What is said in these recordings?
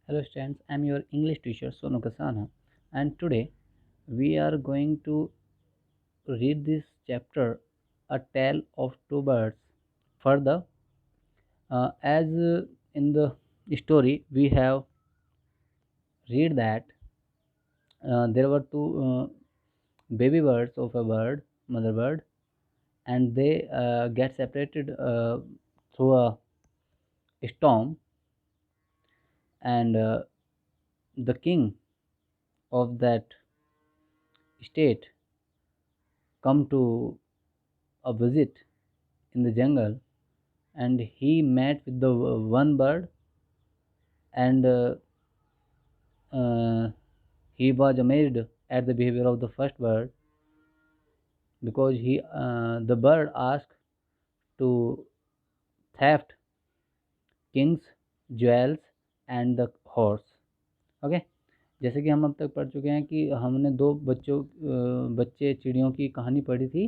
Hello students, I am your English teacher Sonu Kasana, and today we are going to read this chapter, A Tale of Two Birds. Further, as in the story we have read that there were two baby birds of a bird, mother bird, and they get separated through a storm, and the king of that state come to a visit in the jungle, and he met with the one bird, and uh, he was amazed at the behavior of the first bird, because the bird asked to theft king's jewels and the horse. Okay, जैसे कि हम अब तक पढ़ चुके हैं कि हमने दो बच्चे चिड़ियों की कहानी पढ़ी थी,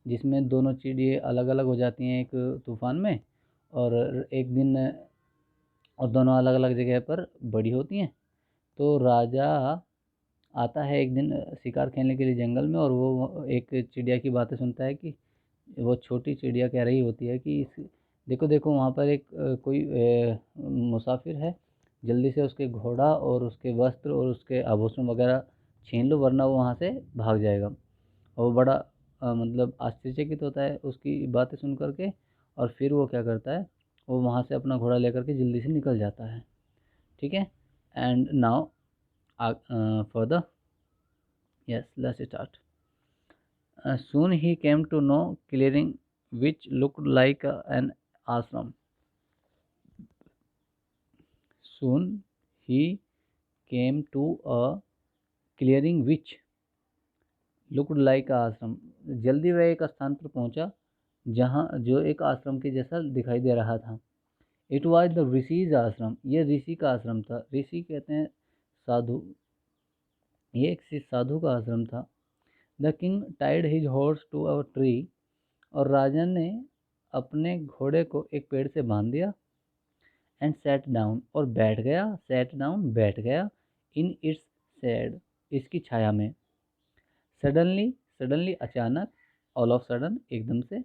जिसमें दोनों चिड़िए अलग अलग हो जाती हैं एक तूफान में, और एक दिन और दोनों अलग अलग जगह पर बड़ी होती हैं। तो राजा आता है एक दिन शिकार खेलने के लिए जंगल में, और वो एक चिड़िया की बातें सुनता है कि वो छोटी चिड़िया कह रही होती है कि देखो देखो वहाँ पर एक कोई मुसाफिर है, जल्दी से उसके घोड़ा और उसके वस्त्र और उसके आभूषण वगैरह छीन लो, वरना वो वहाँ से भाग जाएगा। और वो बड़ा मतलब आश्चर्यचकित होता है उसकी बातें सुन करके, और फिर वो क्या करता है, वो वहाँ से अपना घोड़ा लेकर के जल्दी से निकल जाता है। ठीक है, and now further, yes, let's start. Soon he came to know clearing which looked like an ashram. Soon he came to a clearing which looked like a ashram. जल्दी वह एक स्थान पर पहुंचा जहां जो एक आश्रम के जैसा दिखाई दे रहा था। इट वॉज द ऋषिज आश्रम। ये ऋषि का आश्रम था। ऋषि कहते हैं साधु। ये एक साधु का आश्रम था। The king tied his horse to a tree. और राजा ने अपने घोड़े को एक पेड़ से बांध दिया। एंड सेट डाउन, और बैठ गया। सेट डाउन, बैठ गया। इन इट्स शेड, इसकी छाया में। सडनली, सडनली अचानक। ऑल ऑफ सडन, एकदम से।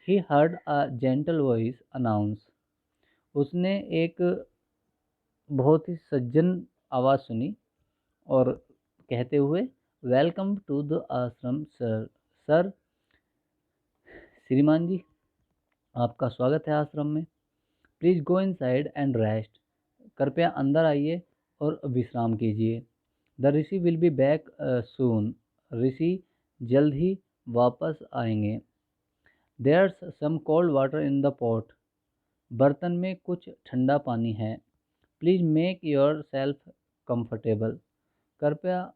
He heard a gentle voice announce, उसने एक बहुत ही सज्जन आवाज़ सुनी और कहते हुए, welcome to the ashram sir. Sir, श्रीमान जी, आपका स्वागत है आश्रम में। Please go inside and rest, कृपया अंदर आइए और विश्राम कीजिए। The rishi will be back soon, ऋषि जल्द ही वापस आएंगे। There's some cold water in the pot, बर्तन में कुछ ठंडा पानी है। Please make yourself comfortable, कृपया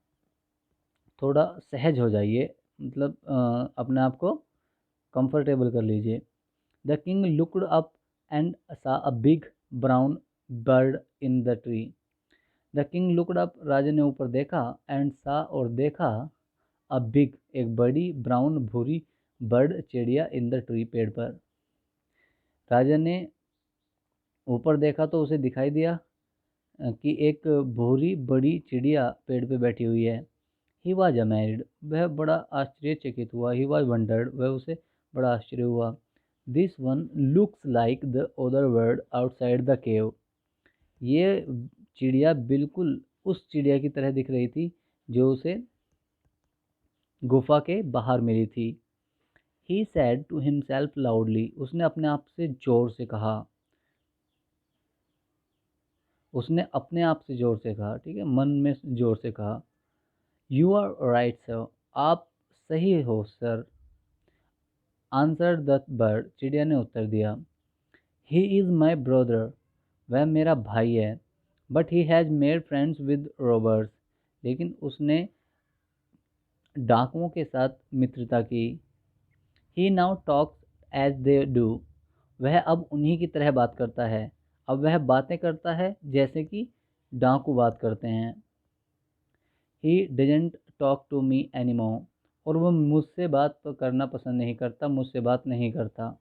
थोड़ा सहज हो जाइए, मतलब अपने आप को कंफर्टेबल कर लीजिए। The king looked up and saw a big brown bird in the tree. The king looked up, राजा ने ऊपर देखा, एंड सा, और देखा, अ बिग, एक बड़ी ब्राउन भूरी बर्ड, चिड़िया, इन द ट्री, पेड़ पर। राजा ने ऊपर देखा तो उसे दिखाई दिया कि एक भूरी बड़ी चिड़िया पेड़ पे बैठी हुई है। ही वॉज अमेरिड, वह बड़ा आश्चर्यचकित हुआ। ही वॉज वंडर्ड, वह उसे बड़ा आश्चर्य हुआ। This one looks like the other bird outside the cave, ये चिड़िया बिल्कुल उस चिड़िया की तरह दिख रही थी जो उसे गुफा के बाहर मिली थी। ही सैड टू हिमसेल्फ लाउडली, उसने अपने आप से जोर से कहा। उसने अपने आप से जोर से कहा, ठीक है, मन में जोर से कहा। यू आर राइट सर, आप सही हो सर। आंसर द बर्ड, चिड़िया ने उत्तर दिया। ही इज़ माई ब्रदर, वह मेरा भाई है। But he has made friends with robbers, लेकिन उसने डाकुओं के साथ मित्रता की। He now talks as they do, वह अब उन्हीं की तरह बात करता है। अब वह बातें करता है जैसे कि डाकू बात करते हैं। He doesn't talk to me anymore, और वह मुझसे बात करना पसंद नहीं करता, मुझसे बात नहीं करता।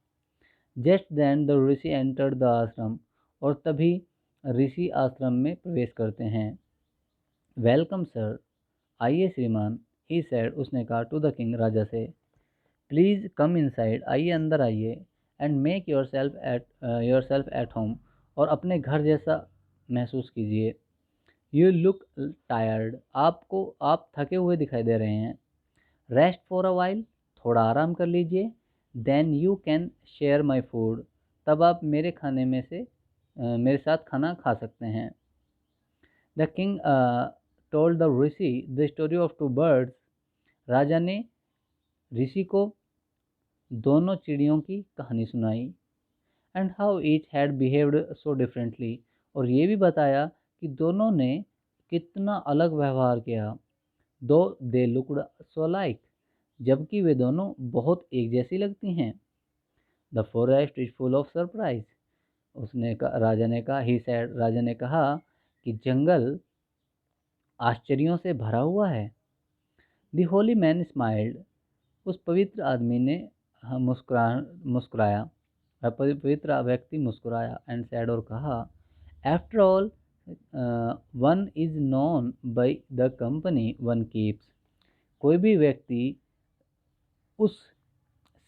Just then the rishi entered the ashram, और तभी ऋषि आश्रम में प्रवेश करते हैं। वेलकम सर, आइए श्रीमान, ही सेड, उसने कहा, टू द किंग, राजा से। प्लीज़ कम इनसाइड, आइए अंदर आइए, and make your self at home, और अपने घर जैसा महसूस कीजिए। यू लुक टायर्ड, आप थके हुए दिखाई दे रहे हैं। रेस्ट फॉर अ वाइल, थोड़ा आराम कर लीजिए। Then you can share my food, तब आप मेरे साथ खाना खा सकते हैं। The king told the rishi the story of two birds, राजा ने ऋषि को दोनों चिड़ियों की कहानी सुनाई। And how each had behaved so differently, और ये भी बताया कि दोनों ने कितना अलग व्यवहार किया। दो दे लुक्ड सो लाइक, जबकि वे दोनों बहुत एक जैसी लगती हैं। The forest is full of surprise, राजा ने कहा, ही सेड, राजा ने कहा कि जंगल आश्चर्यों से भरा हुआ है। द होली मैन स्माइल्ड, उस पवित्र आदमी ने मुस्कुराया, पवित्र व्यक्ति मुस्कुराया। एंड सेड, और कहा, after all one is known by the company one keeps, कोई भी व्यक्ति उस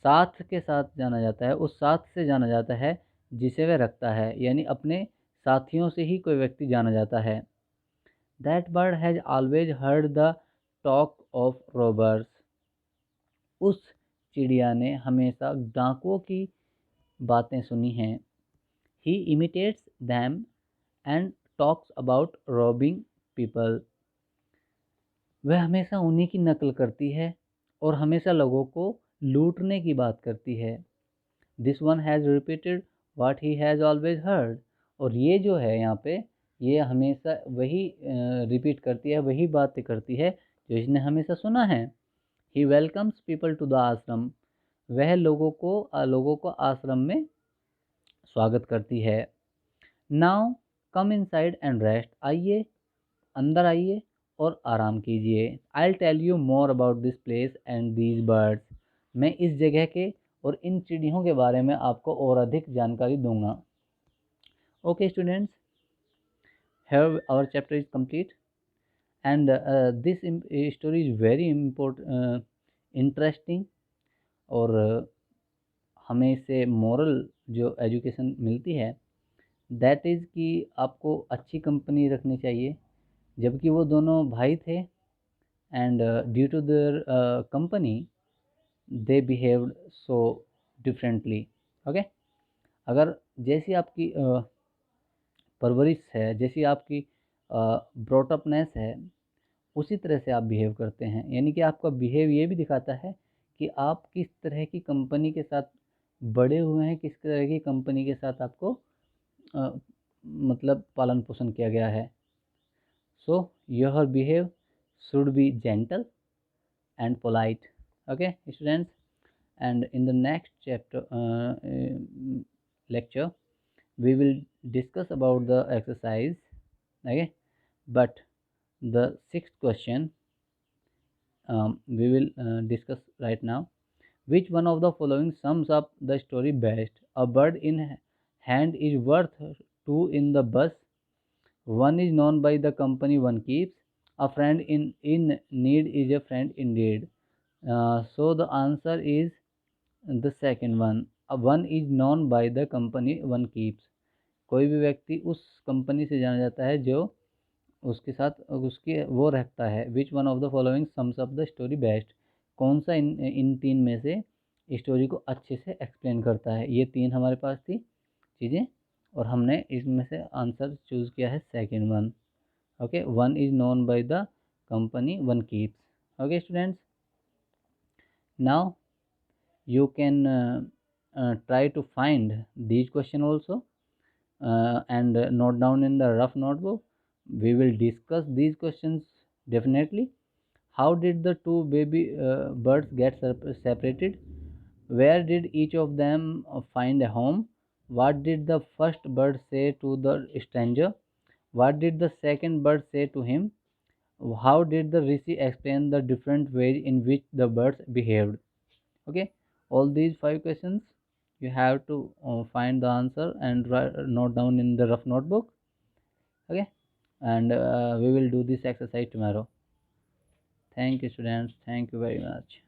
साथ के साथ जाना जाता है, उस साथ से जाना जाता है जिसे वह रखता है, यानी अपने साथियों से ही कोई व्यक्ति जाना जाता है। That bird has always heard the talk of robbers, उस चिड़िया ने हमेशा डाकुओं की बातें सुनी हैं। He imitates them and talks about robbing people, वह हमेशा उन्हीं की नकल करती है और हमेशा लोगों को लूटने की बात करती है। This one has repeated what he has always heard, और ये जो है यहाँ पे, ये हमेशा वही रिपीट करती है, वही बातें करती है जो इसने हमेशा सुना है। He welcomes people to the ashram, वह लोगों को आश्रम में स्वागत करती है। Now come inside and rest, आइए अंदर आइए और आराम कीजिए। I tell you more about this place and these birds, मैं इस जगह के और इन चिड़ियों के बारे में आपको और अधिक जानकारी दूंगा। Okay students, here our chapter is complete, and this story is very interesting, और हमें इससे मोरल जो एजुकेशन मिलती है, दैट इज़ कि आपको अच्छी कंपनी रखनी चाहिए। जबकि वो दोनों भाई थे, and due to their company they behaved so differently. Okay, अगर जैसी आपकी परवरिश है, जैसी आपकी ब्रॉटअपनेस है, उसी तरह से आप बिहेव करते हैं। यानी कि आपका बिहेव ये भी दिखाता है कि आप किस तरह की कंपनी के साथ बड़े हुए हैं, किस तरह की कंपनी के साथ आपको मतलब पालन पोषण किया गया है। So your behave should be gentle and polite. Okay students, and in the next chapter lecture we will discuss about the exercise. Okay, but the sixth question we will discuss right now. Which one of the following sums up the story best? A bird in hand is worth two in the bus. One is known by the company one keeps. A friend in need is a friend indeed. So the answer is the second one. One is known by the company one keeps. कोई भी व्यक्ति उस company से जाना जाता है जो उसके साथ उसके वो रखता है। Which one of the following sums up the story best, कौन सा इन तीन में से स्टोरी को अच्छे से एक्सप्लेन करता है। ये तीन हमारे पास थी चीज़ें, और हमने इसमें से आंसर चूज़ किया है second one. Okay, one is known by the company one keeps. Okay students, now you can try to find these question also, and note down in the rough notebook. We will discuss these questions definitely. How did the two baby birds get separated? Where did each of them find a home? What did the first bird say to the stranger? What did the second bird say to him? How did the rishi explain the different ways in which the birds behaved? Okay, all these 5 questions you have to find the answer and note down in the rough notebook. Okay, and we will do this exercise tomorrow. Thank you, students. Thank you very much.